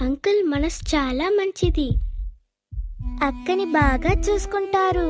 Uncle మనసు చాలా మంచిది. అక్కని బాగా చూసుకుంటారు.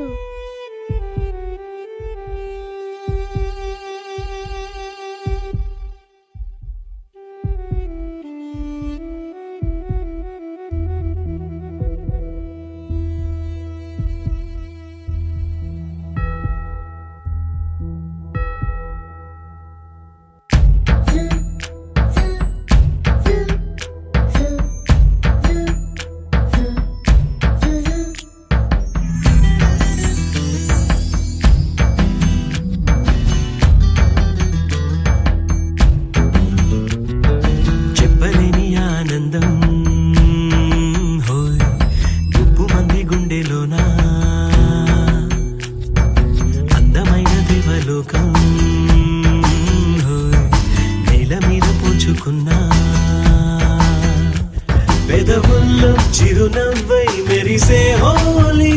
పెదవుల్లో చిరునవ్వై మెరిసే హోలీ,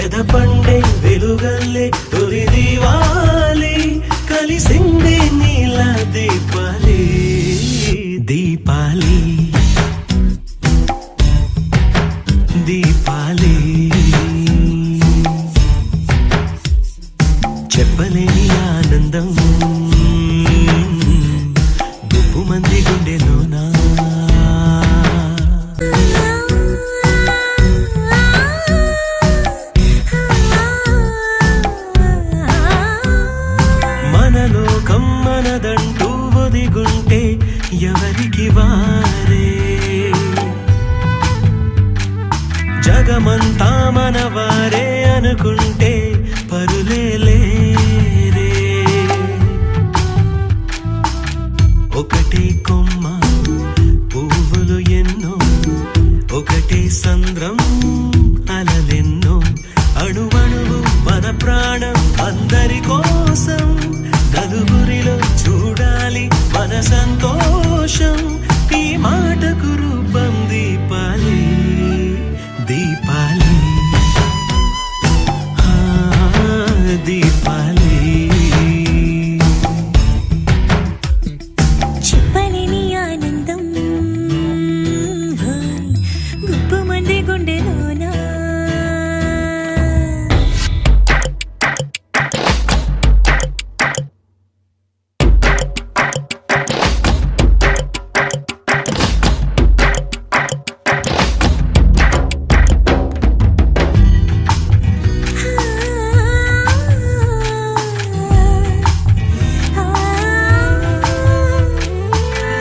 ఎదపండే వెలుగల్లే తొలి దీవాలి, కలిసింది నీల దీపాలి దీపాలి దీపాలి. చెప్పలేని ఆనందం గుప్పు మంది గుండెలోనా. మనలోకం మనదంటూ ఒదిగుంటే ఎవరికి వారే, జగమంతా మనవారే అనుకుంటే పరులే లేరే. ఒకటే కొమ్మ పువ్వులు ఎన్నో, ఒకటే సంద్రం అలలెన్నో, అణువణువు మన ప్రాణం అందరి కోసం, నలుగురిలో చూడాలి మన సంతోషం. ఈ మాటకు రూపం దీపాలి దీపాలి దీపాలి. చెప్పలేని ఆనందం గుప్పు మంది గుండెలోనా.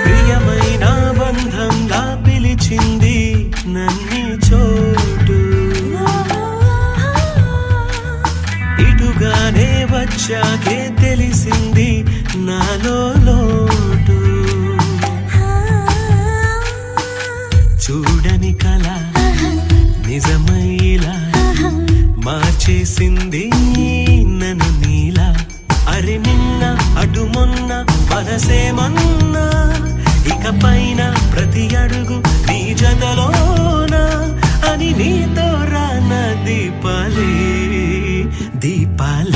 ప్రియమైన బంధంలా పిలిచింది నన్ని చోటు, ఇటుగానే వచ్చాకే తెలిసింది నాలో లోటు. చూడని కళ నిజమైలా మార్చేసింది నన్ను నీలా. అరి నిన్న అటు మొన్న మనసేమన్నా, ఇక పైన ప్రతి అడుగు నీ జతలోనా అని నీతో రాన దీపాలి దీపాలి.